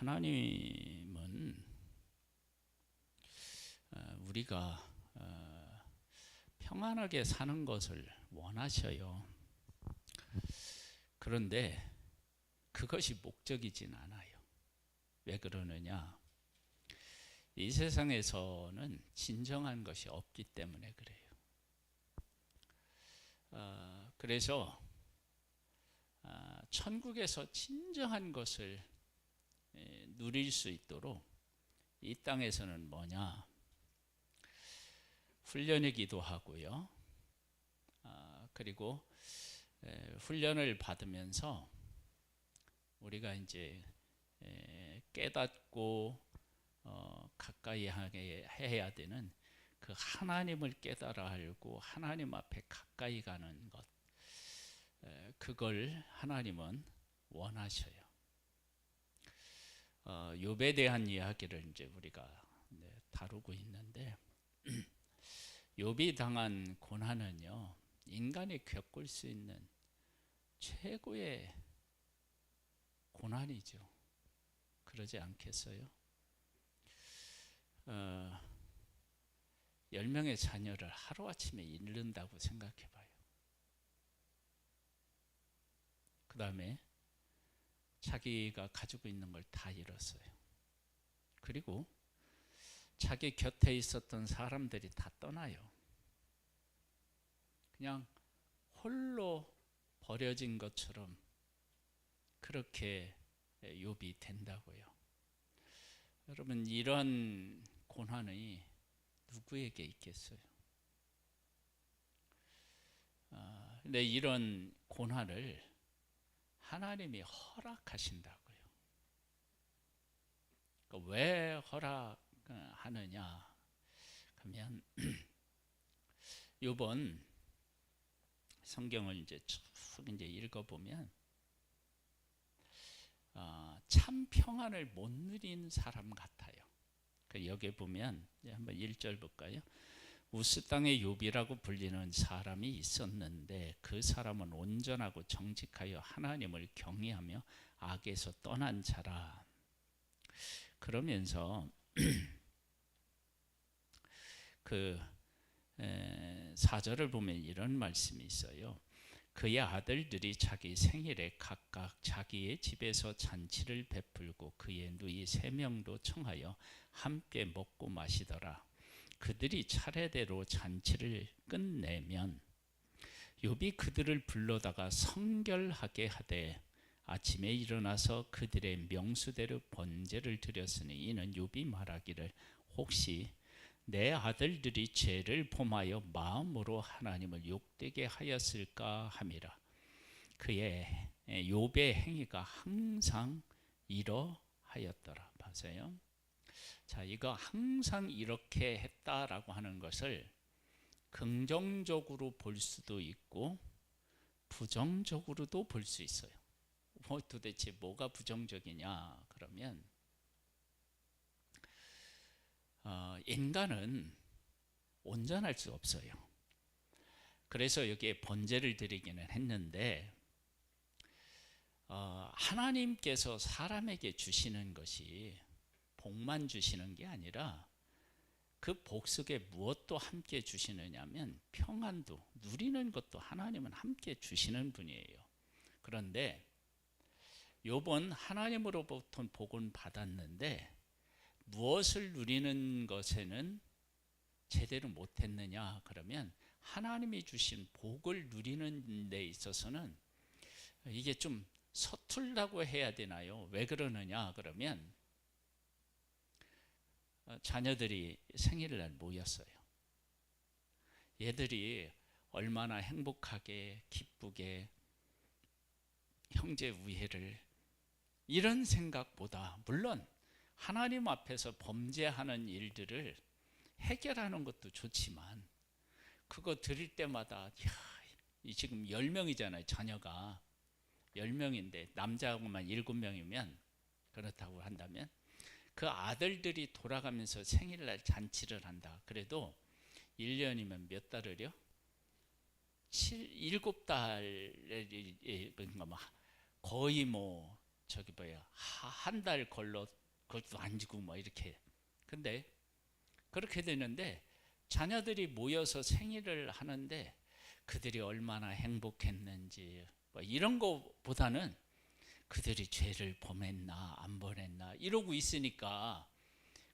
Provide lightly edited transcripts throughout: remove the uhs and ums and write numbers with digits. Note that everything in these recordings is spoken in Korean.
하나님은 우리가 평안하게 사는 것을 원하셔요. 그런데 그것이 목적이진 않아요. 왜 그러느냐? 이 세상에서는 진정한 것이 없기 때문에 그래요. 그래서 천국에서 진정한 것을 누릴 수 있도록 이 땅에서는 뭐냐? 훈련이기도 하고요. 그리고 훈련을 받으면서 우리가 이제 깨닫고 가까이 해야 되는 그 하나님을 깨달아 알고 하나님 앞에 가까이 가는 것, 그걸 하나님은 원하셔요. 욥에 대한 이야기를 이제 우리가 다루고 있는데 욥이 당한 고난은요, 인간이 겪을 수 있는 최고의 고난이죠. 그러지 않겠어요? 10명의 자녀를 하루아침에 잃는다고 생각해 봐요. 그 다음에 자기가 가지고 있는 걸 다 잃었어요. 그리고 자기 곁에 있었던 사람들이 다 떠나요. 그냥 홀로 버려진 것처럼 그렇게 욥이 된다고요. 여러분, 이런 고난이 누구에게 있겠어요? 근데 이런 고난을 하나님이 허락하신다고요. 그러니까 왜 허락하느냐? 그러면 이번 성경을 이제 쭉 이제 읽어보면 참 평안을 못 누린 사람 같아요. 여기 보면 한번 1절 볼까요? 우스 땅의 욥이라고 불리는 사람이 있었는데 그 사람은 온전하고 정직하여 하나님을 경외하며 악에서 떠난 자라. 그러면서 그 4절을 보면 이런 말씀이 있어요. 그의 아들들이 자기 생일에 각각 자기의 집에서 잔치를 베풀고 그의 누이 3명도 청하여 함께 먹고 마시더라. 그들이 차례대로 잔치를 끝내면 욥이 그들을 불러다가 성결하게 하되 아침에 일어나서 그들의 명수대로 번제를 드렸으니 이는 욥이 말하기를 혹시 내 아들들이 죄를 범하여 마음으로 하나님을 욕되게 하였을까 함이라. 그의 욥의 행위가 항상 이러하였더라. 보세요. 자, 이거 항상 이렇게 했다라고 하는 것을 긍정적으로 볼 수도 있고 부정적으로도 볼 수 있어요. 도대체 뭐가 부정적이냐? 그러면 인간은 온전할 수 없어요. 그래서 여기에 번제를 드리기는 했는데 하나님께서 사람에게 주시는 것이 복만 주시는 게 아니라 그 복 속에 무엇도 함께 주시느냐면 평안도 누리는 것도 하나님은 함께 주시는 분이에요. 그런데 욥은 하나님으로부터 복은 받았는데 무엇을 누리는 것에는 제대로 못했느냐? 그러면 하나님이 주신 복을 누리는 데 있어서는 이게 좀 서툴다고 해야 되나요? 왜 그러느냐? 그러면 자녀들이 생일날 모였어요. 얘들이 얼마나 행복하게 기쁘게 형제 우애를, 이런 생각보다 물론 하나님 앞에서 범죄하는 일들을 해결하는 것도 좋지만 그거 드릴 때마다 지금 10명이잖아요. 자녀가 10명인데 남자하고만 7명이면 그렇다고 한다면 그 아들들이 돌아가면서 생일날 잔치를 한다. 그래도 1년이면 몇 달을요? 7달 거의 저기 뭐야 한 달 걸러 그것도 안 주고 뭐 이렇게. 근데 그렇게 되는데 자녀들이 모여서 생일을 하는데 그들이 얼마나 행복했는지 뭐 이런 거보다는 그들이 죄를 범했나 안 범했나 이러고 있으니까,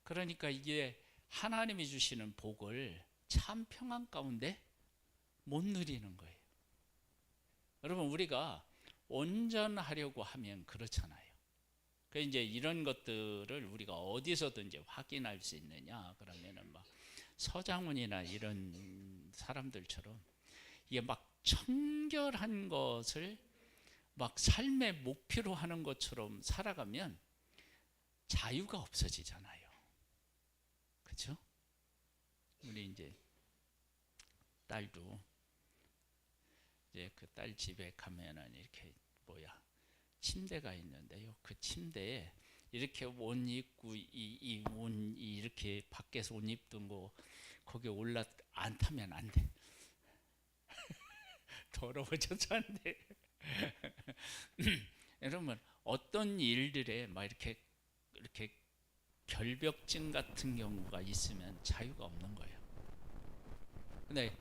그러니까 이게 하나님이 주시는 복을 참 평안 가운데 못 누리는 거예요. 여러분, 우리가 온전하려고 하면 그렇잖아요. 그 이제 이런 것들을 우리가 어디서든지 확인할 수 있느냐 그러면은 막 서장훈이나 이런 사람들처럼 이게 막 청결한 것을 막 삶의 목표로 하는 것처럼 살아가면 자유가 없어지잖아요. 그렇죠? 우리 이제 딸도 이제 그 딸 집에 가면은 이렇게 뭐야 침대가 있는데요. 그 침대에 이렇게 옷 입고 이 옷 이렇게 밖에서 옷 입던 거 거기에 올라 안 타면 안 돼. 더러워져서 안 돼. 여러분, 어떤 일들에 막 이렇게 결벽증 같은 경우가 있으면 자유가 없는 거예요. 근데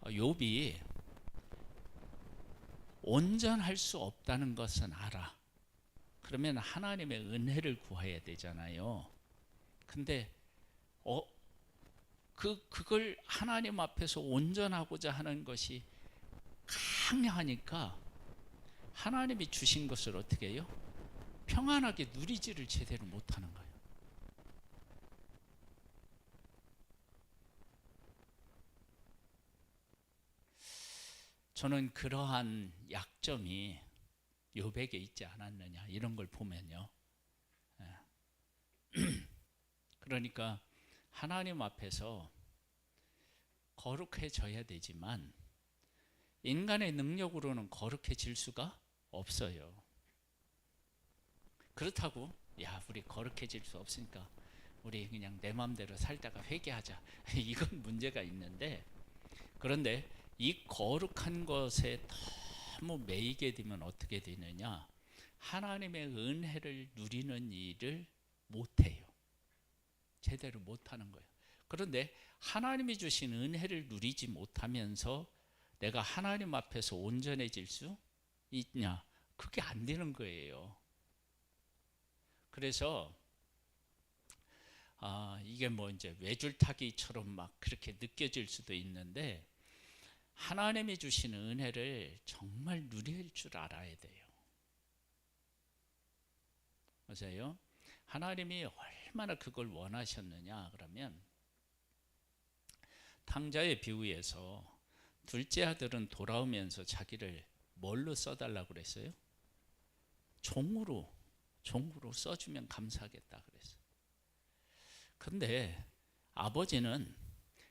욥이 온전할 수 없다는 것은 알아. 그러면 하나님의 은혜를 구해야 되잖아요. 근데 그걸 하나님 앞에서 온전하고자 하는 것이 강하니까 하나님이 주신 것을 어떻게 해요? 평안하게 누리지를 제대로 못하는 거예요. 저는 그러한 약점이 욥에게 있지 않았느냐 이런 걸 보면요. 그러니까 하나님 앞에서 거룩해져야 되지만 인간의 능력으로는 거룩해질 수가 없어요. 그렇다고 야 우리 거룩해질 수 없으니까 우리 그냥 내 마음대로 살다가 회개하자 이건 문제가 있는데, 그런데 이 거룩한 것에 너무 매이게 되면 어떻게 되느냐, 하나님의 은혜를 누리는 일을 못해요. 제대로 못하는 거예요. 그런데 하나님이 주신 은혜를 누리지 못하면서 내가 하나님 앞에서 온전해질 수 있냐? 그게 안 되는 거예요. 그래서 이게 뭐 이제 외줄타기처럼 막 그렇게 느껴질 수도 있는데 하나님이 주시는 은혜를 정말 누릴 줄 알아야 돼요. 맞아요? 하나님이 얼마나 그걸 원하셨느냐 그러면 탕자의 비유에서 둘째 아들은 돌아오면서 자기를 뭘로 써달라고 그랬어요? 종으로 써주면 감사하겠다 그랬어요. 근데 아버지는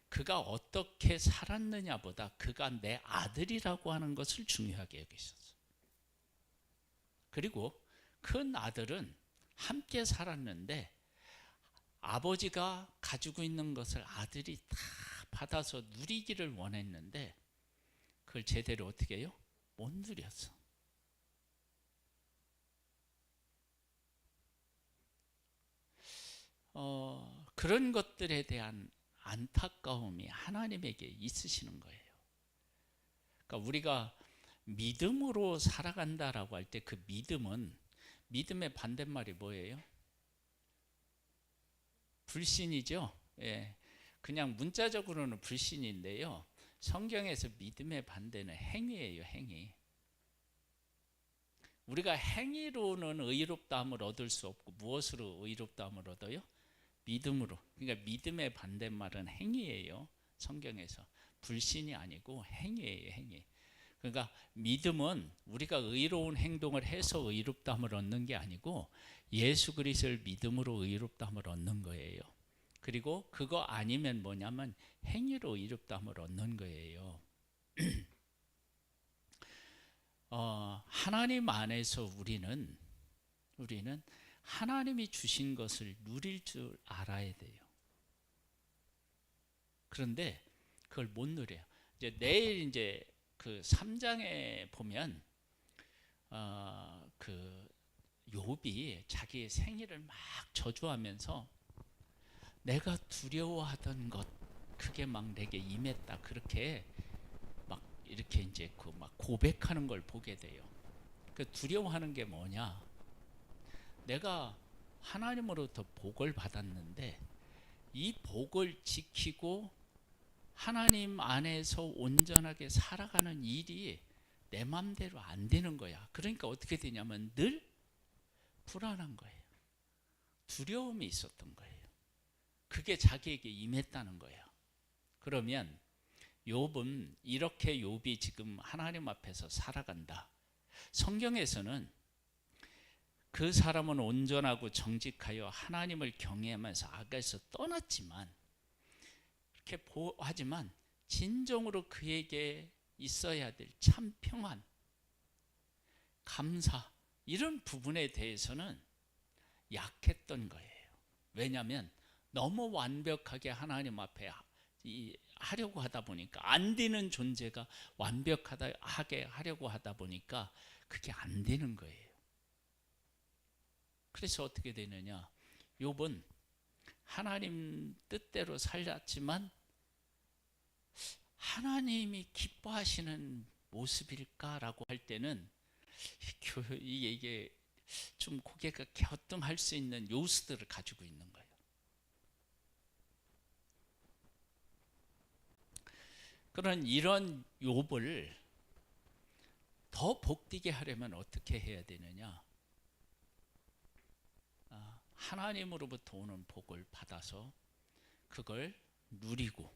그가 어떻게 살았느냐보다 그가 내 아들이라고 하는 것을 중요하게 여기셨어요. 그리고 큰 아들은 함께 살았는데 아버지가 가지고 있는 것을 아들이 다 받아서 누리기를 원했는데 그걸 제대로 어떻게 해요? 못 누렸어. 그런 것들에 대한 안타까움이 하나님에게 있으시는 거예요. 그러니까 우리가 믿음으로 살아간다라고 할 때 그 믿음은, 믿음의 반대말이 뭐예요? 불신이죠. 예. 그냥 문자적으로는 불신인데요. 성경에서 믿음의 반대는 행위예요, 행위. 우리가 행위로는 의롭다함을 얻을 수 없고 무엇으로 의롭다함을 얻어요? 믿음으로. 그러니까 믿음의 반대말은 행위예요. 성경에서. 불신이 아니고 행위예요, 행위. 그러니까 믿음은 우리가 의로운 행동을 해서 의롭다함을 얻는 게 아니고 예수 그리스도를 믿음으로 의롭다함을 얻는 거예요. 그리고 그거 아니면 뭐냐면 행위로 의롭다함을 얻는 거예요. 하나님 안에서 우리는 하나님이 주신 것을 누릴 줄 알아야 돼요. 그런데 그걸 못 누려요. 이제 내일 이제 그 3장에 보면 그 욥이 자기의 생일을 막 저주하면서 내가 두려워하던 것 그게 막 내게 임했다 그렇게 막 이렇게 이제 그 막 고백하는 걸 보게 돼요. 그 두려워하는 게 뭐냐? 내가 하나님으로부터 복을 받았는데 이 복을 지키고 하나님 안에서 온전하게 살아가는 일이 내 맘대로 안 되는 거야. 그러니까 어떻게 되냐면 늘 불안한 거예요. 두려움이 있었던 거예요. 그게 자기에게 임했다는 거예요. 그러면 욥은 이렇게 욥이 지금 하나님 앞에서 살아간다. 성경에서는 그 사람은 온전하고 정직하여 하나님을 경외하면서 악에서 떠났지만 이렇게 하지만 진정으로 그에게 있어야 될 참 평안, 감사 이런 부분에 대해서는 약했던 거예요. 왜냐하면 너무 완벽하게 하나님 앞에 하려고 하다 보니까 안 되는 존재가 완벽하게 하려고 하다 보니까 그게 안 되는 거예요. 그래서 어떻게 되느냐? 욥은 하나님 뜻대로 살았지만 하나님이 기뻐하시는 모습일까라고 할 때는 이게 좀 고개가 갸우뚱할 수 있는 요소들을 가지고 있는 거예요. 그런 이런 욥을 더 복되게 하려면 어떻게 해야 되느냐? 하나님으로부터 오는 복을 받아서 그걸 누리고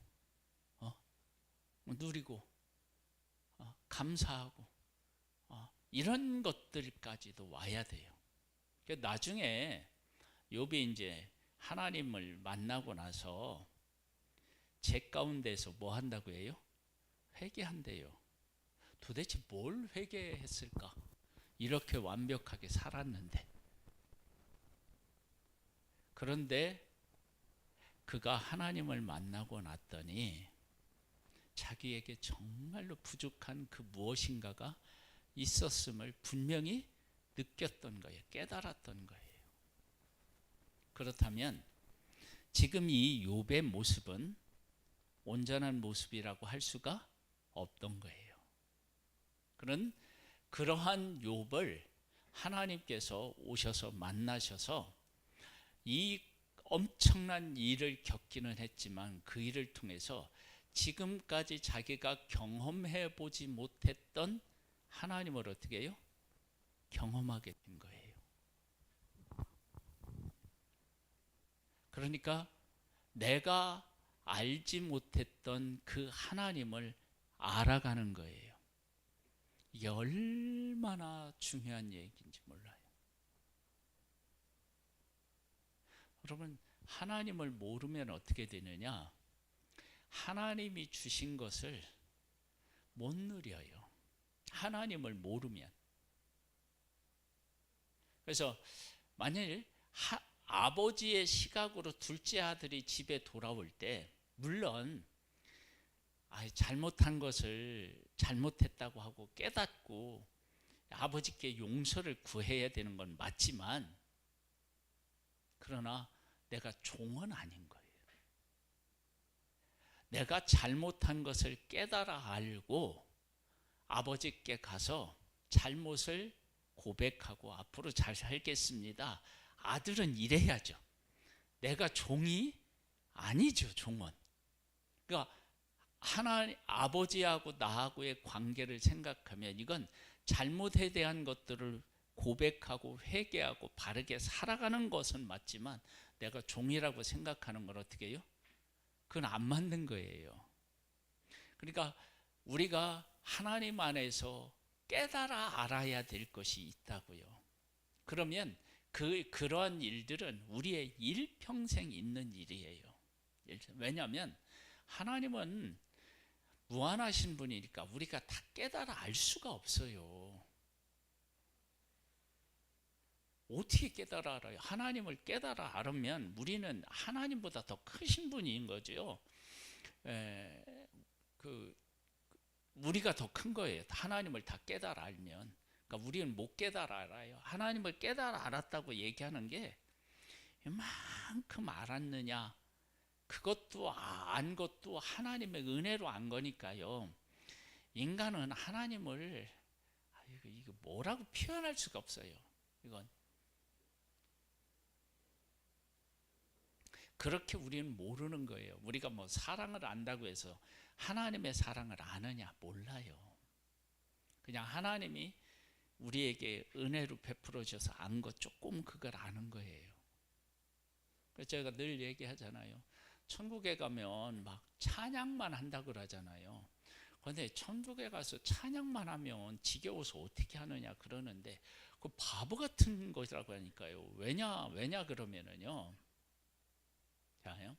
감사하고 이런 것들까지도 와야 돼요. 나중에 욥이 이제 하나님을 만나고 나서 제 가운데서 뭐 한다고 해요? 회개한대요. 도대체 뭘 회개했을까? 이렇게 완벽하게 살았는데. 그런데 그가 하나님을 만나고 났더니 자기에게 정말로 부족한 그 무엇인가가 있었음을 분명히 느꼈던 거예요. 깨달았던 거예요. 그렇다면 지금 이 욥의 모습은 온전한 모습이라고 할 수가 없던 거예요. 그러한 욥을 하나님께서 오셔서 만나셔서 이 엄청난 일을 겪기는 했지만 그 일을 통해서 지금까지 자기가 경험해 보지 못했던 하나님을 어떻게 해요? 경험하게 된 거예요. 그러니까 내가 알지 못했던 그 하나님을 알아가는 거예요. 이게 얼마나 중요한 얘기인지 몰라요. 여러분, 하나님을 모르면 어떻게 되느냐? 하나님이 주신 것을 못 누려요. 하나님을 모르면. 그래서 만일 아버지의 시각으로 둘째 아들이 집에 돌아올 때 물론 잘못한 것을 잘못했다고 하고 깨닫고 아버지께 용서를 구해야 되는 건 맞지만 그러나 내가 종은 아닌 거예요. 내가 잘못한 것을 깨달아 알고 아버지께 가서 잘못을 고백하고 앞으로 잘 살겠습니다. 아들은 이래야죠. 내가 종이 아니죠, 종은. 그러니까 하나님 아버지하고 나하고의 관계를 생각하면 이건 잘못에 대한 것들을 고백하고 회개하고 바르게 살아가는 것은 맞지만 내가 종이라고 생각하는 건 어떻게 해요? 그건 안 맞는 거예요. 그러니까 우리가 하나님 안에서 깨달아 알아야 될 것이 있다고요. 그러면 그러한 일들은 우리의 일평생 있는 일이에요. 왜냐하면 하나님은 무한하신 분이니까 우리가 다 깨달아 알 수가 없어요. 어떻게 깨달아 알아요? 하나님을 깨달아 알으면 우리는 하나님보다 더 크신 분인 거죠. 우리가 더 큰 거예요. 하나님을 다 깨달아 알면. 그러니까 우리는 못 깨달아 알아요. 하나님을 깨달아 알았다고 얘기하는 게 이만큼 알았느냐, 그것도 안 것도 하나님의 은혜로 안 거니까요. 인간은 하나님을 이거 뭐라고 표현할 수가 없어요. 이건 그렇게 우리는 모르는 거예요. 우리가 뭐 사랑을 안다고 해서 하나님의 사랑을 아느냐, 몰라요. 그냥 하나님이 우리에게 은혜로 베풀어 주셔서 안 것 조금, 그걸 아는 거예요. 그래서 제가 늘 얘기하잖아요. 천국에 가면 막 찬양만 한다고 그러잖아요. 그런데 천국에 가서 찬양만 하면 지겨워서 어떻게 하느냐 그러는데, 그 바보 같은 것이라고 하니까요. 왜냐 그러면은요, 자요,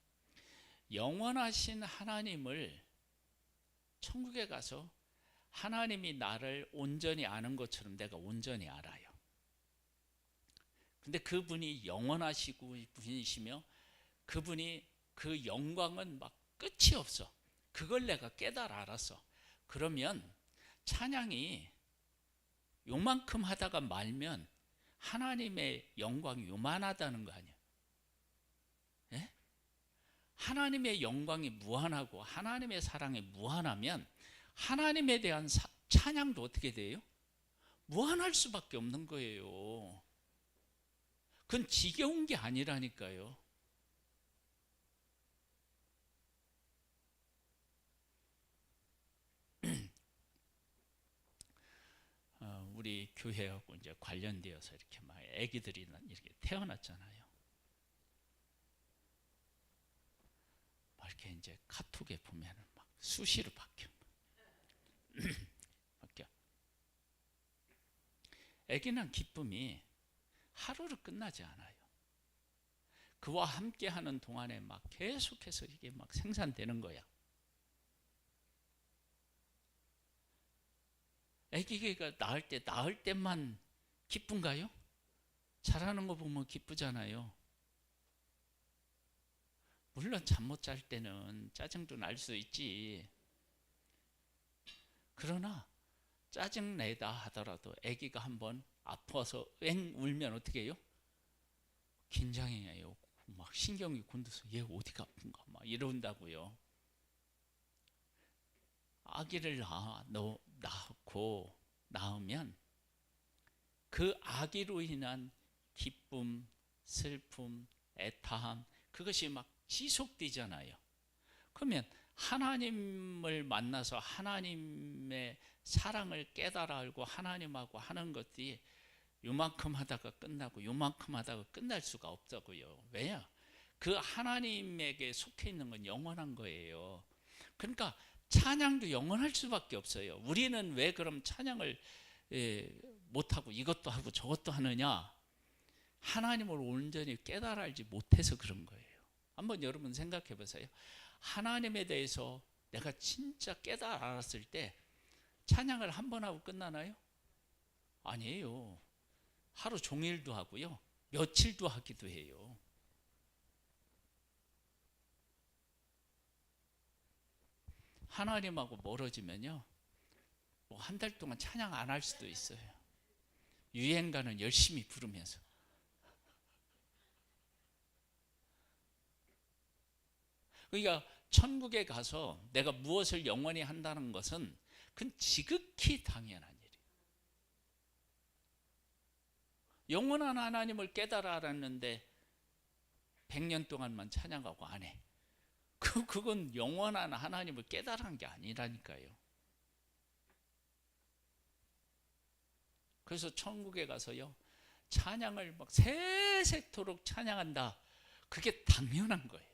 영원하신 하나님을 천국에 가서 하나님이 나를 온전히 아는 것처럼 내가 온전히 알아요. 근데 그분이 영원하시고 분이시며 그분이 그 영광은 막 끝이 없어. 그걸 내가 깨달아 알았어. 그러면 찬양이 요만큼 하다가 말면 하나님의 영광이 요만하다는 거 아니야? 예? 하나님의 영광이 무한하고 하나님의 사랑이 무한하면 하나님에 대한 찬양도 어떻게 돼요? 무한할 수밖에 없는 거예요. 그건 지겨운 게 아니라니까요. 우리 교회하고 이제 관련되어서 이렇게 막 아기들이 이렇게 태어났잖아요. 막 이렇게 이제 카톡에 보면은 막 수시로 바뀌어. 바뀌어. 아기는 기쁨이 하루로 끝나지 않아요. 그와 함께 하는 동안에 막 계속해서 이게 막 생산되는 거야. 아기가 낳을 때만 기쁜가요? 자라는 거 보면 기쁘잖아요. 물론 잠 못 잘 때는 짜증도 날 수 있지. 그러나 짜증 내다 하더라도 아기가 한번 아파서 엥 울면 어떻게 해요? 긴장해요. 막 신경이 곤두서 얘 어디가 아픈가 막 이런다고요. 아기를 낳고 낳으면 그 아기로 인한 기쁨, 슬픔, 애타함, 그것이 막 지속되잖아요. 그러면 하나님을 만나서 하나님의 사랑을 깨달아 알고 하나님하고 하는 것들이 요만큼 하다가 끝나고 요만큼 하다가 끝날 수가 없다고요. 왜냐? 그 하나님에게 속해 있는 건 영원한 거예요. 그러니까 찬양도 영원할 수밖에 없어요. 우리는 왜 그럼 찬양을 못하고 이것도 하고 저것도 하느냐? 하나님을 온전히 깨달아 알지 못해서 그런 거예요. 한번 여러분 생각해 보세요. 하나님에 대해서 내가 진짜 깨달아 알았을 때 찬양을 한 번 하고 끝나나요? 아니에요. 하루 종일도 하고요. 며칠도 하기도 해요. 하나님하고 멀어지면요, 뭐 한 달 동안 찬양 안 할 수도 있어요. 유행가는 열심히 부르면서. 그러니까 천국에 가서 내가 무엇을 영원히 한다는 것은 그건 지극히 당연한 일이에요. 영원한 하나님을 깨달아 알았는데 100년 동안만 찬양하고 안 해. 그건 영원한 하나님을 깨달은 게 아니라니까요. 그래서 천국에 가서요, 찬양을 막 새색토록 찬양한다. 그게 당연한 거예요.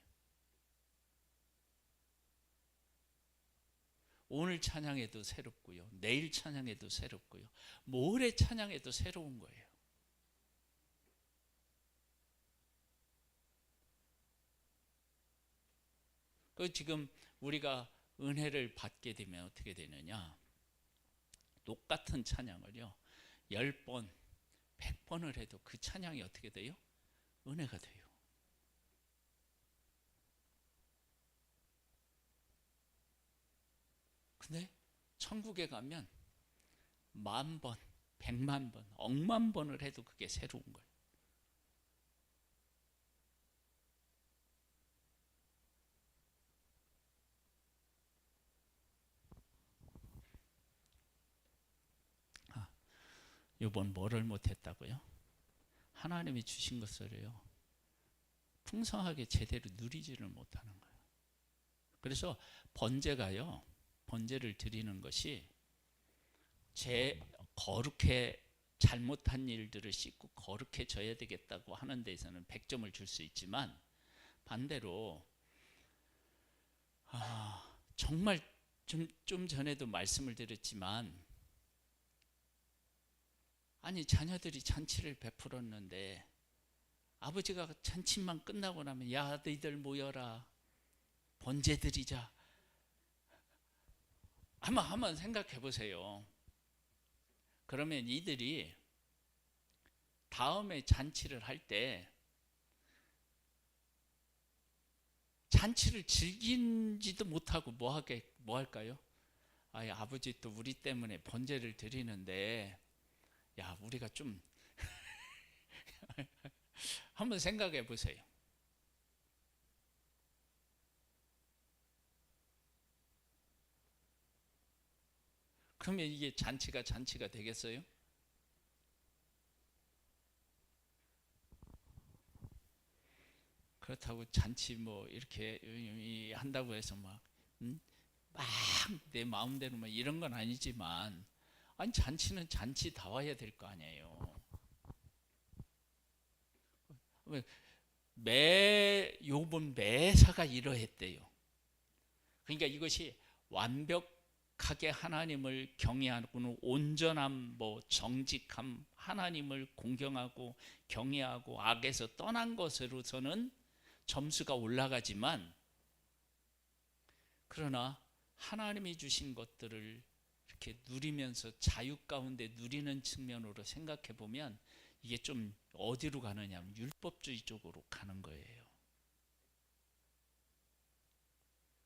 오늘 찬양해도 새롭고요, 내일 찬양해도 새롭고요, 모레 찬양해도 새로운 거예요. 그 지금 우리가 은혜를 받게 되면 어떻게 되느냐? 똑같은 찬양을요 10번, 100번을 해도 그 찬양이 어떻게 돼요? 은혜가 돼요. 근데 천국에 가면 10,000번, 100만 번, 억만 번을 해도 그게 새로운 거예요. 이번 뭐를 못했다고요? 하나님이 주신 것을요 풍성하게 제대로 누리지를 못하는 거예요. 그래서 번제가요, 번제를 드리는 것이 제 거룩해 잘못한 일들을 씻고 거룩해져야 되겠다고 하는 데에서는 100점을 줄 수 있지만, 반대로 정말 좀 전에도 말씀을 드렸지만, 아니 자녀들이 잔치를 베풀었는데 아버지가 잔치만 끝나고 나면 야 너희들 모여라 번제 드리자. 한번 생각해 보세요. 그러면 이들이 다음에 잔치를 할 때 잔치를 즐긴지도 못하고 뭐 할까요? 아버지 또 우리 때문에 번제를 드리는데 야 우리가 좀 한번 생각해 보세요. 그러면 이게 잔치가 되겠어요? 그렇다고 잔치 뭐 이렇게 한다고 해서 막 내 마음대로 막 이런 건 아니지만, 아니 잔치는 잔치다워야 될 거 아니에요. 욥은 매사가 이러했대요. 그러니까 이것이 완벽하게 하나님을 경외하고는 온전함, 정직함, 하나님을 공경하고 경외하고 악에서 떠난 것으로서는 점수가 올라가지만, 그러나 하나님이 주신 것들을 이렇게 누리면서 자유 가운데 누리는 측면으로 생각해 보면 이게 좀 어디로 가느냐면 율법주의 쪽으로 가는 거예요.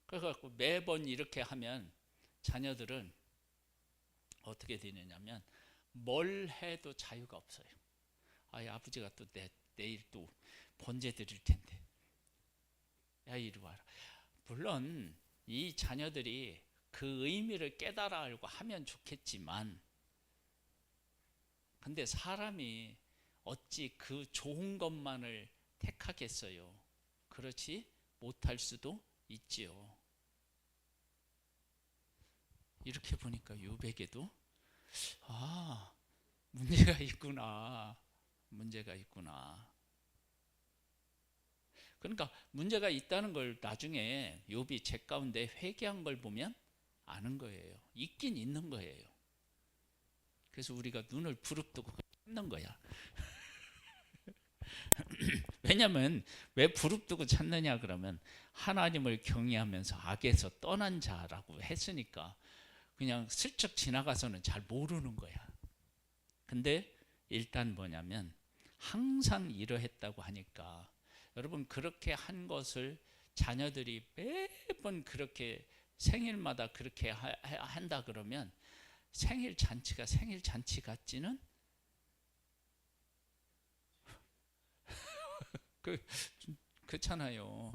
그래서 매번 이렇게 하면 자녀들은 어떻게 되느냐면 뭘 해도 자유가 없어요. 아버지가 또 내일 또 번제 드릴 텐데 야 이리 와라. 물론 이 자녀들이 그 의미를 깨달아 알고 하면 좋겠지만, 근데 사람이 어찌 그 좋은 것만을 택하겠어요? 그렇지 못할 수도 있지요. 이렇게 보니까 욥에게도 문제가 있구나. 그러니까 문제가 있다는 걸 나중에 욥이 책 가운데 회개한 걸 보면 아는 거예요. 있긴 있는 거예요. 그래서 우리가 눈을 부릅뜨고 찾는 거야. 왜냐하면 왜 부릅뜨고 찾느냐 그러면 하나님을 경외하면서 악에서 떠난 자라고 했으니까 그냥 슬쩍 지나가서는 잘 모르는 거야. 근데 일단 뭐냐면 항상 이러했다고 하니까, 여러분 그렇게 한 것을 자녀들이 매번 그렇게 생일마다 그렇게 한다 그러면 생일 잔치가 생일 잔치 같지는 그렇잖아요.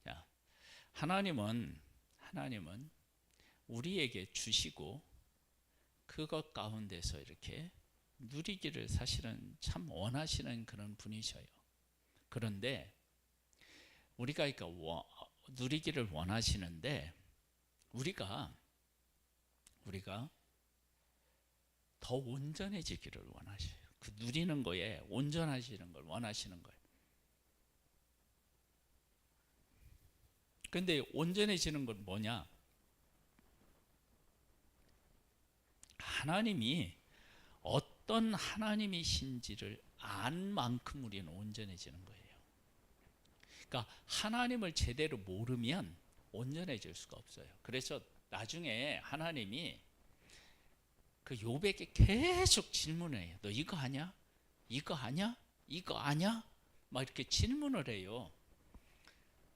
자, 하나님은 우리에게 주시고 그것 가운데서 이렇게 누리기를 사실은 참 원하시는 그런 분이셔요. 그런데 우리가 누리기를 원하시는데 우리가 더 온전해지기를 원하셔요. 그 누리는 거에 온전하시는 걸 원하시는 거예요. 근데 온전해지는 건 뭐냐? 하나님이 어떤 하나님이신지를 안 만큼 우리는 온전해지는 거예요. 그러니까 하나님을 제대로 모르면 온전해질 수가 없어요. 그래서 나중에 하나님이 그 욥에게 계속 질문해요. 너 이거 아냐? 이거 아냐? 이거 아냐? 막 이렇게 질문을 해요.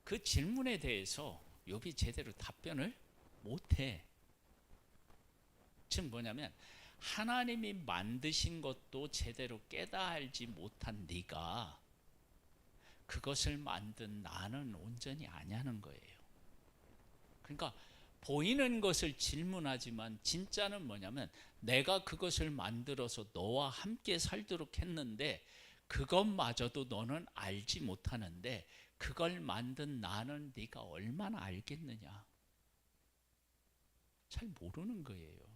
그 질문에 대해서 욥이 제대로 답변을 못해. 즉 뭐냐면 하나님이 만드신 것도 제대로 깨달지 못한 네가 그것을 만든 나는 온전히 아니하는 거예요. 그러니까 보이는 것을 질문하지만 진짜는 뭐냐면 내가 그것을 만들어서 너와 함께 살도록 했는데 그것마저도 너는 알지 못하는데 그걸 만든 나는 네가 얼마나 알겠느냐. 잘 모르는 거예요.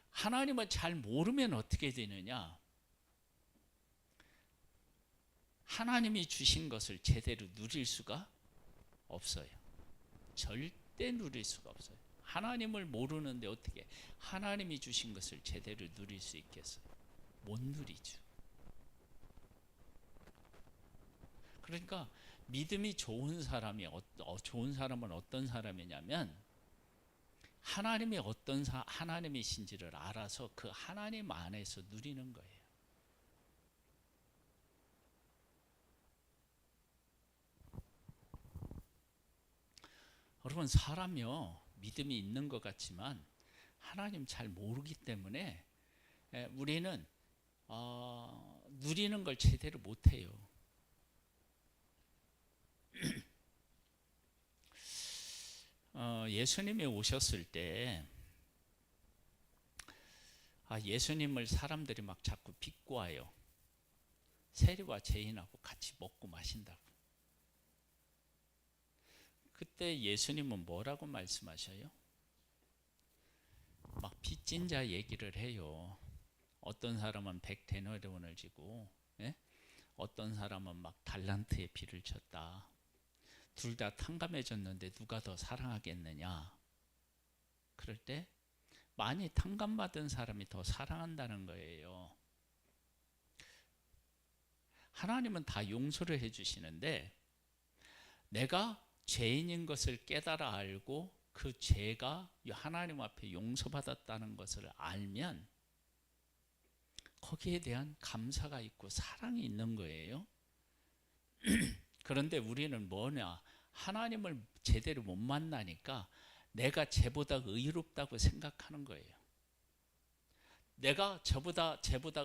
하나님을 잘 모르면 어떻게 되느냐. 하나님이 주신 것을 제대로 누릴 수가 없어요. 절대 누릴 수가 없어요. 하나님을 모르는데 어떻게 하나님이 주신 것을 제대로 누릴 수 있겠어요? 못 누리죠. 그러니까 믿음이 좋은 사람이 좋은 사람은 어떤 사람이냐면 하나님이 어떤 하나님이신지를 알아서 그 하나님 안에서 누리는 거예요. 여러분 사람이요 믿음이 있는 것 같지만 하나님 잘 모르기 때문에 우리는 누리는 걸 제대로 못해요. 예수님이 오셨을 때 예수님을 사람들이 막 자꾸 비꼬아요. 세리와 죄인하고 같이 먹고 마신다고. 그때 예수님은 뭐라고 말씀하셔요? 막 빚진 자 얘기를 해요. 어떤 사람은 100데나리온을 지고 어떤 사람은 막 달란트에 비를 쳤다. 둘 다 탕감해졌는데 누가 더 사랑하겠느냐. 그럴 때 많이 탕감받은 사람이 더 사랑한다는 거예요. 하나님은 다 용서를 해주시는데 내가 죄인인 것을 깨달아 알고 그 죄가 하나님 앞에 용서받았다는 것을 알면 거기에 대한 감사가 있고 사랑이 있는 거예요. 그런데 우리는 뭐냐? 하나님을 제대로 못 만나니까 내가 쟤보다 의롭다고 생각하는 거예요. 내가 쟤보다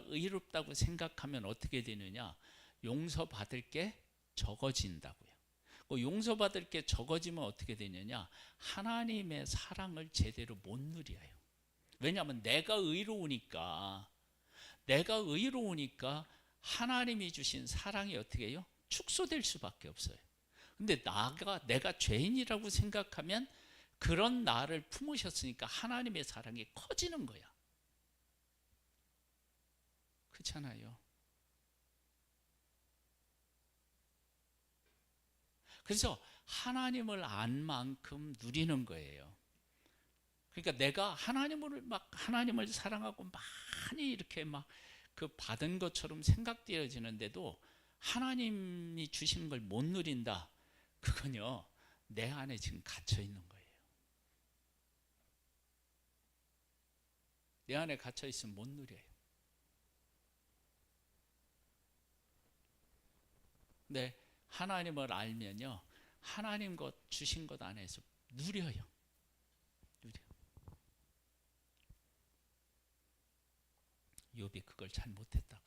의롭다고 생각하면 어떻게 되느냐? 용서받을 게 적어진다고요. 용서받을 게 적어지면 어떻게 되느냐? 하나님의 사랑을 제대로 못 누려요. 왜냐하면 내가 의로우니까 하나님이 주신 사랑이 어떻게 해요? 축소될 수밖에 없어요. 근데 내가 죄인이라고 생각하면 그런 나를 품으셨으니까 하나님의 사랑이 커지는 거야. 그렇잖아요. 그래서 하나님을 안 만큼 누리는 거예요. 그러니까 내가 하나님을 사랑하고 많이 이렇게 막 그 받은 것처럼 생각되어지는데도 하나님이 주시는 걸 못 누린다. 그건요, 내 안에 지금 갇혀 있는 거예요. 내 안에 갇혀 있으면 못 누려요. 근데 하나님을 알면요, 하나님 것 주신 것 안에서 누려요. 욥이 그걸 잘 못했다고요.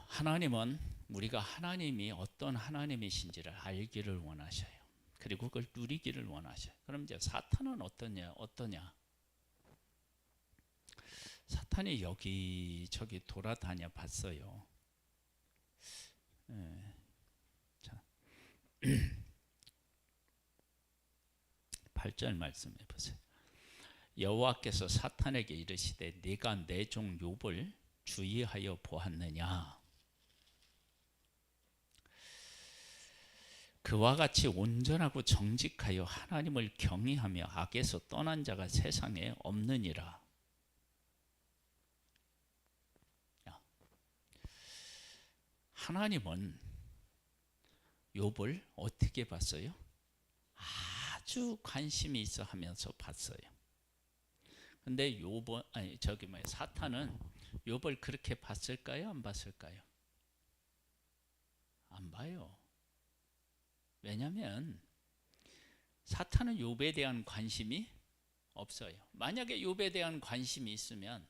하나님은 우리가 하나님이 어떤 하나님이신지를 알기를 원하셔요. 그리고 그걸 누리기를 원하셔요. 그럼 이제 사탄은 어떠냐? 사탄이 여기저기 돌아다녀 봤어요. 자, 8절 말씀해 보세요. 여호와께서 사탄에게 이르시되 네가 내 종 욥을 주의하여 보았느냐? 그와 같이 온전하고 정직하여 하나님을 경외하며 악에서 떠난 자가 세상에 없느니라. 하나님은 욥을 어떻게 봤어요? 아주 관심이 있어 하면서 봤어요. 근데 사탄은 욥을 그렇게 봤을까요? 안 봤을까요? 안 봐요. 왜냐하면 사탄은 욥에 대한 관심이 없어요. 만약에 욥에 대한 관심이 있으면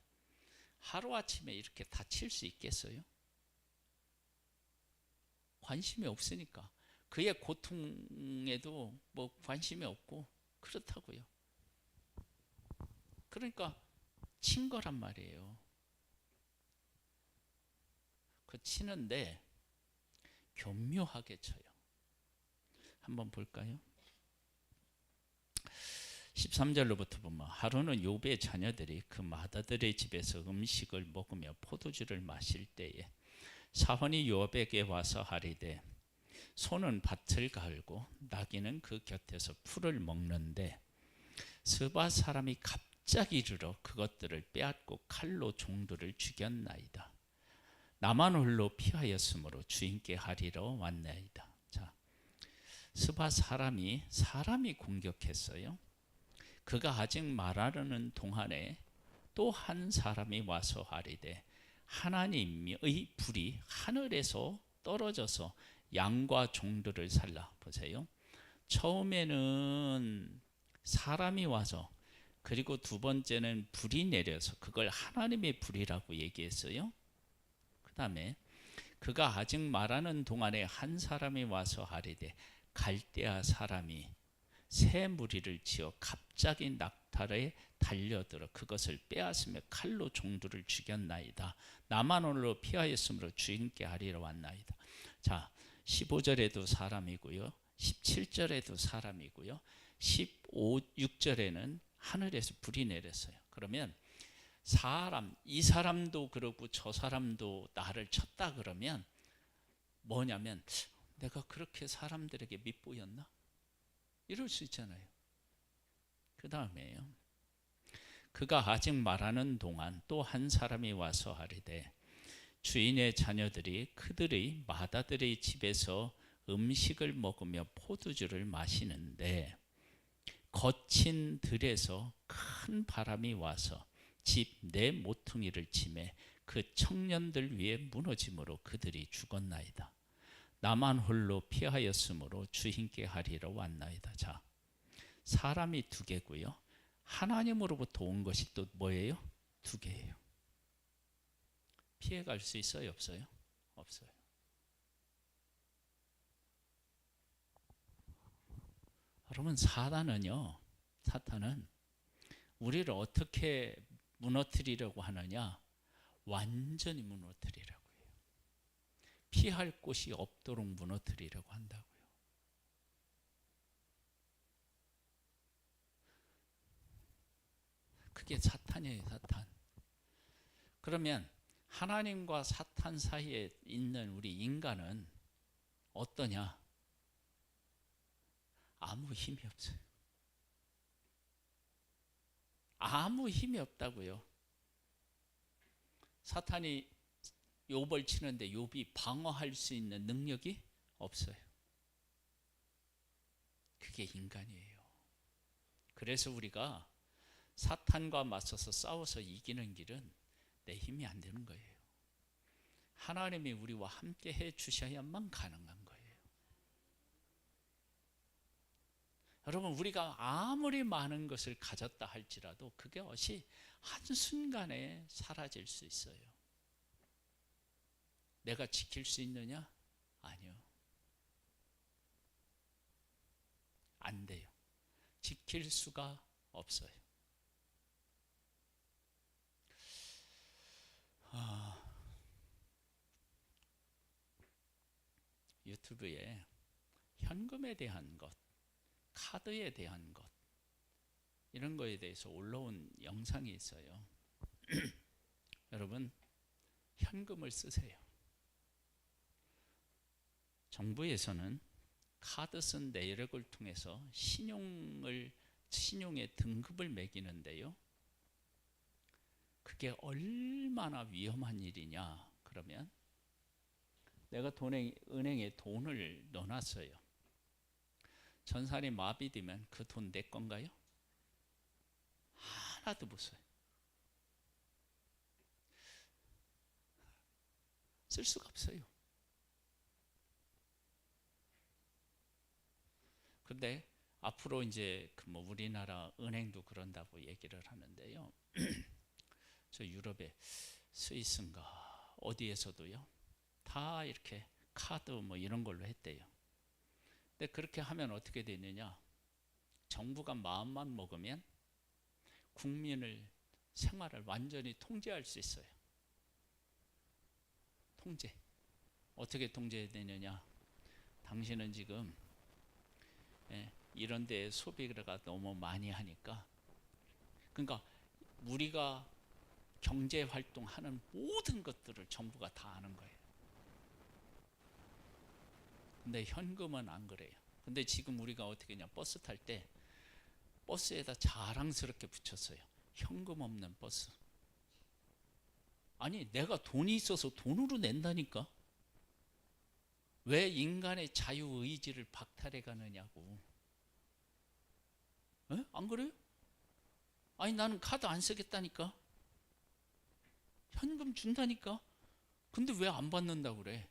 하루아침에 이렇게 다칠 수 있겠어요? 관심이 없으니까. 그의 고통에도 뭐 관심이 없고 그렇다고요. 그러니까 친 거란 말이에요. 그 치는데 교묘하게 쳐요. 한번 볼까요? 13절로부터 보면 하루는 욥의 자녀들이 그 맏아들의 집에서 음식을 먹으며 포도주를 마실 때에 사환이 욥에게 와서 하리되 소는 밭을 갈고 나귀는 그 곁에서 풀을 먹는데 스바 사람이 갑자기 이르러 그것들을 빼앗고 칼로 종들을 죽였나이다. 나만 홀로 피하였으므로 주인께 하리러 왔나이다. 자, 스바 사람이 공격했어요. 그가 아직 말하려는 동안에 또 한 사람이 와서 하리되 하나님의 불이 하늘에서 떨어져서 양과 종들을 살라. 보세요. 처음에는 사람이 와서, 그리고 두 번째는 불이 내려서 그걸 하나님의 불이라고 얘기했어요. 그 다음에 그가 아직 말하는 동안에 한 사람이 와서 하리되 갈대아 사람이 새 무리를 지어 갑자기 낙타에 달려들어 그것을 빼앗으며 칼로 종들을 죽였나이다. 나만 홀로 피하였으므로 주인께 하리러 왔나이다. 자, 15절에도 사람이고요, 17절에도 사람이고요, 6절에는 하늘에서 불이 내렸어요. 그러면 이 사람도 그러고 저 사람도 나를 쳤다 그러면 뭐냐면 내가 그렇게 사람들에게 밉보였나? 이럴 수 있잖아요. 그 다음에요, 그가 아직 말하는 동안 또 한 사람이 와서 하리되 주인의 자녀들이 그들의 맏아들의 집에서 음식을 먹으며 포도주를 마시는데 거친 들에서 큰 바람이 와서 집 내 모퉁이를 치매 그 청년들 위에 무너짐으로 그들이 죽었나이다. 나만 홀로 피하였으므로 주인께 하리러 왔나이다. 자, 사람이 두 개고요, 하나님으로부터 온 것이 또 뭐예요? 두 개예요. 피해갈 수 있어요? 없어요? 없어요. 여러분, 사탄은 우리를 어떻게 무너뜨리려고 하느냐? 완전히 무너뜨리려고 해요. 피할 곳이 없도록 무너뜨리려고 한다고요. 그게 사탄이에요, 사탄. 그러면 하나님과 사탄 사이에 있는 우리 인간은 어떠냐? 아무 힘이 없어요. 아무 힘이 없다고요. 사탄이 욥을 치는데 욥이 방어할 수 있는 능력이 없어요. 그게 인간이에요. 그래서 우리가 사탄과 맞서서 싸워서 이기는 길은 내 힘이 안 되는 거예요. 하나님이 우리와 함께 해 주셔야만 가능한 거예요. 여러분, 우리가 아무리 많은 것을 가졌다 할지라도 그것이 한순간에 사라질 수 있어요. 내가 지킬 수 있느냐? 아니요. 안 돼요. 지킬 수가 없어요. 유튜브에 현금에 대한 것, 카드에 대한 것, 이런 거에 대해서 올라온 영상이 있어요. 여러분, 현금을 쓰세요. 정부에서는 카드 쓴 내역을 통해서 신용의 등급을 매기는데요, 그게 얼마나 위험한 일이냐? 그러면 내가 은행에 돈을 넣어놨어요. 전산이 마비되면 그 돈 내 건가요? 하나도 못 써요. 쓸 수가 없어요. 근데 앞으로 이제 그 뭐 우리나라 은행도 그런다고 얘기를 하는데요. 저 유럽의 스위스인가 어디에서도요. 다 이렇게 카드 뭐 이런 걸로 했대요. 근데 그렇게 하면 어떻게 되느냐? 정부가 마음만 먹으면 국민을 생활을 완전히 통제할 수 있어요. 통제. 어떻게 통제되느냐? 당신은 지금 이런 데 소비가 너무 많이 하니까, 그러니까 우리가 경제 활동하는 모든 것들을 정부가 다 아는 거예요. 근데 현금은 안 그래요. 근데 지금 우리가 어떻게 했냐? 버스 탈 때 버스에다 자랑스럽게 붙였어요. 현금 없는 버스. 아니, 내가 돈이 있어서 돈으로 낸다니까. 왜 인간의 자유의지를 박탈해 가느냐고. 에? 안 그래요? 아니, 나는 카드 안 쓰겠다니까. 현금 준다니까. 근데 왜 안 받는다고 그래?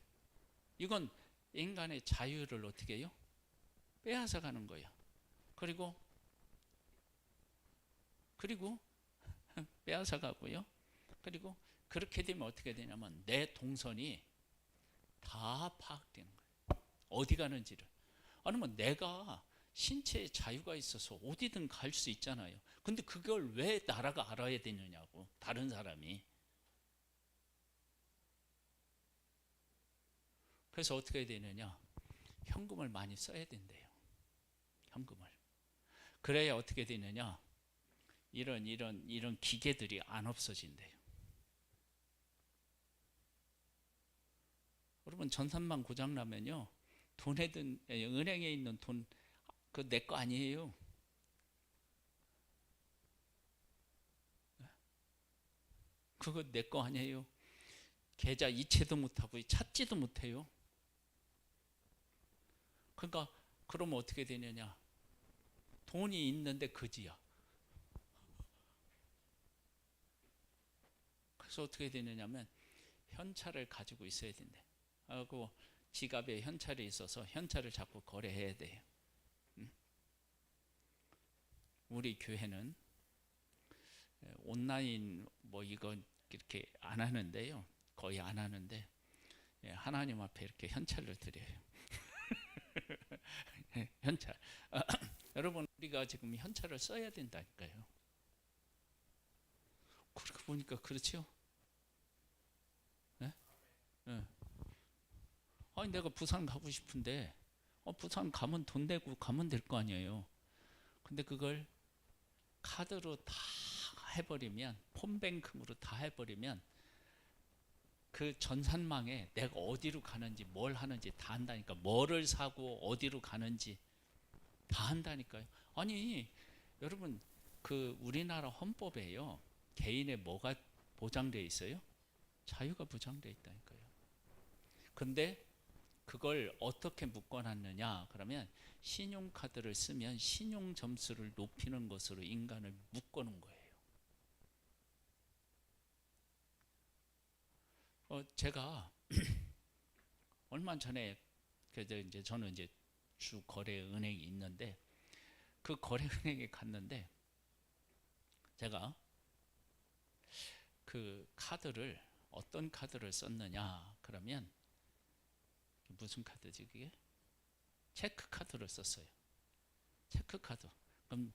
이건 인간의 자유를 어떻게 해요? 빼앗아 가는 거야. 그리고 빼앗아 가고요. 그리고 그렇게 되면 어떻게 되냐면 내 동선이 다 파악되는 거예요. 어디 가는지를. 아니면 내가 신체의 자유가 있어서 어디든 갈 수 있잖아요. 근데 그걸 왜 나라가 알아야 되느냐고. 다른 사람이. 그래서 어떻게 되느냐? 현금을 많이 써야 된대요. 현금을. 그래야 어떻게 되느냐? 이런 기계들이 안 없어진대요. 여러분, 전산망 고장 나면요, 은행에 있는 돈, 그거 내 거 아니에요. 그거 내 거 아니에요. 계좌 이체도 못하고 찾지도 못해요. 그러니까 그러면 어떻게 되느냐? 돈이 있는데 거지야. 그래서 어떻게 되느냐면 현찰을 가지고 있어야 된대. 하고 지갑에 현찰이 있어서 현찰을 자꾸 거래해야 돼요. 우리 교회는 온라인 뭐 이거 이렇게 안 하는데요. 거의 안 하는데 하나님 앞에 이렇게 현찰을 드려요. 현찰. 여러분, 우리가 지금 현찰을 써야 된다니까요. 그렇게 보니까 그렇죠? 네? 네. 아니, 내가 부산 가고 싶은데 부산 가면 돈 내고 가면 될 거 아니에요. 근데 그걸 카드로 다 해버리면, 폰뱅크로 다 해버리면 그 전산망에 내가 어디로 가는지 뭘 하는지 다 한다니까. 뭐를 사고 어디로 가는지 다 한다니까요. 아니, 여러분, 그 우리나라 헌법에요, 개인의 뭐가 보장되어 있어요? 자유가 보장되어 있다니까요. 근데 그걸 어떻게 묶어놨느냐? 그러면 신용카드를 쓰면 신용 점수를 높이는 것으로 인간을 묶어놓은 거예요. 제가 얼마 전에 이제 저는 이제 주 거래 은행이 있는데 그 거래 은행에 갔는데 제가 그 카드를 어떤 카드를 썼느냐? 그러면 무슨 카드지 그게? 체크 카드를 썼어요. 체크 카드. 그럼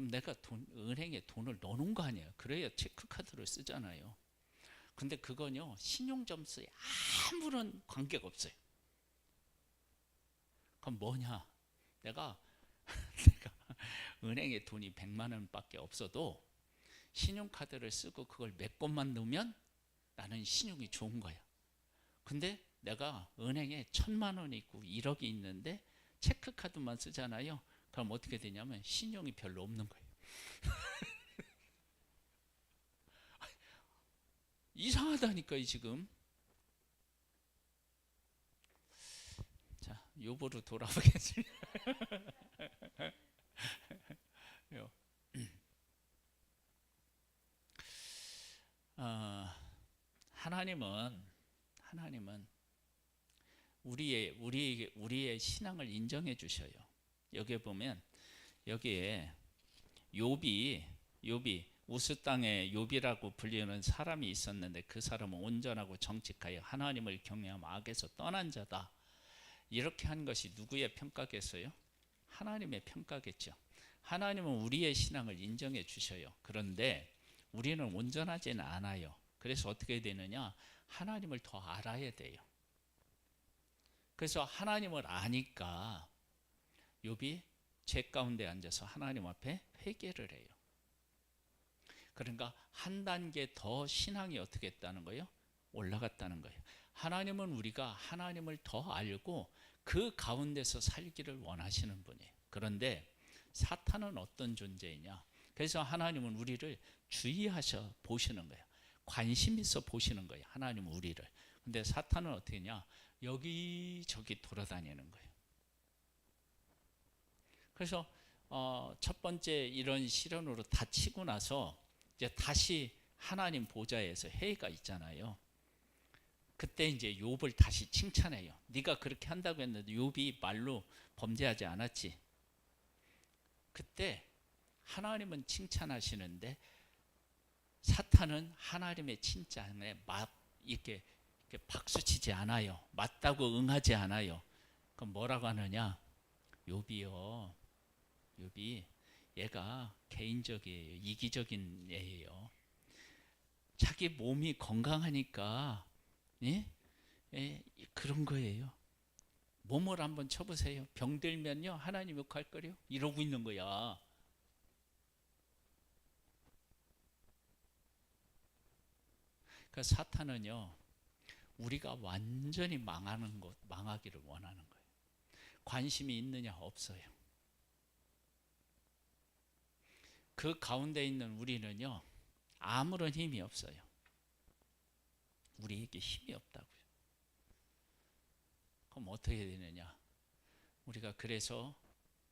내가 은행에 돈을 넣어놓은 거 아니에요. 그래야 체크 카드를 쓰잖아요. 근데 그건요, 신용 점수에 아무런 관계가 없어요. 그럼 뭐냐? 내가 은행에 돈이 100만 원밖에 없어도 신용카드를 쓰고 그걸 몇 건만 넣으면 나는 신용이 좋은 거야. 근데 내가 은행에 1000만 원이 있고 1억이 있는데 체크카드만 쓰잖아요. 그럼 어떻게 되냐면 신용이 별로 없는 거예요. 이상하다니까요, 지금. 자, 요보로 돌아보겠습니다. 하나님은 우리의 신앙을 인정해 주셔요. 여기 보면 여기에 욥이 우스 땅에 욥이라고 불리는 사람이 있었는데 그 사람은 온전하고 정직하여 하나님을 경외하며 악에서 떠난 자다. 이렇게 한 것이 누구의 평가겠어요? 하나님의 평가겠죠. 하나님은 우리의 신앙을 인정해 주셔요. 그런데 우리는 온전하지는 않아요. 그래서 어떻게 되느냐? 하나님을 더 알아야 돼요. 그래서 하나님을 아니까 욥이 죄 가운데 앉아서 하나님 앞에 회개를 해요. 그러니까 한 단계 더 신앙이 어떻게 했다는 거예요? 올라갔다는 거예요. 하나님은 우리가 하나님을 더 알고 그 가운데서 살기를 원하시는 분이에요. 그런데 사탄은 어떤 존재이냐? 그래서 하나님은 우리를 주의하셔 보시는 거예요. 관심 있어 보시는 거예요. 하나님은 우리를. 근데 사탄은 어떻게 했냐? 여기저기 돌아다니는 거예요. 그래서 첫 번째 이런 시련으로 다치고 나서 이제 다시 하나님 보좌에서 회의가 있잖아요. 그때 이제 욥을 다시 칭찬해요. 네가 그렇게 한다고 했는데 욥이 말로 범죄하지 않았지. 그때 하나님은 칭찬하시는데 사탄은 하나님의 칭찬에 이렇게 박수치지 않아요. 맞다고 응하지 않아요. 그럼 뭐라고 하느냐? 욥이요. 욥이 얘가 개인적이에요. 이기적인 애예요. 자기 몸이 건강하니까 예? 그런 거예요. 몸을 한번 쳐보세요. 병들면요 하나님 욕할 거요? 이러고 있는 거야. 그러니까 사탄은요 우리가 완전히 망하기를 원하는 거예요. 관심이 있느냐? 없어요. 그 가운데 있는 우리는요 아무런 힘이 없어요. 우리에게 힘이 없다고요. 그럼 어떻게 되느냐? 우리가 그래서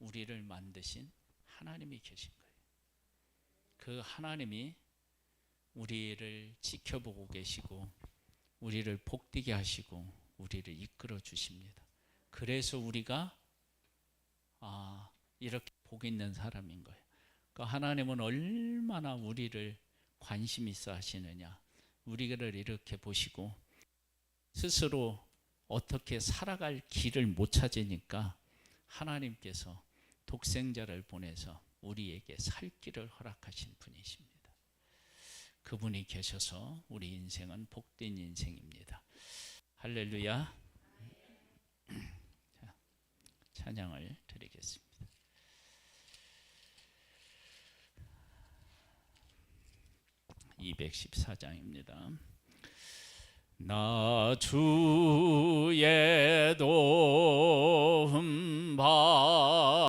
우리를 만드신 하나님이 계신 거예요. 그 하나님이 우리를 지켜보고 계시고 우리를 복되게 하시고 우리를 이끌어 주십니다. 그래서 우리가 이렇게 복 있는 사람인 거예요. 그러니까 하나님은 얼마나 우리를 관심 있어 하시느냐. 우리를 이렇게 보시고 스스로 어떻게 살아갈 길을 못 찾으니까 하나님께서 독생자를 보내서 우리에게 살 길을 허락하신 분이십니다. 그분이 계셔서 우리 인생은 복된 인생입니다. 할렐루야. 자, 찬양을 드리겠습니다. (214장입니다) 나 주의 도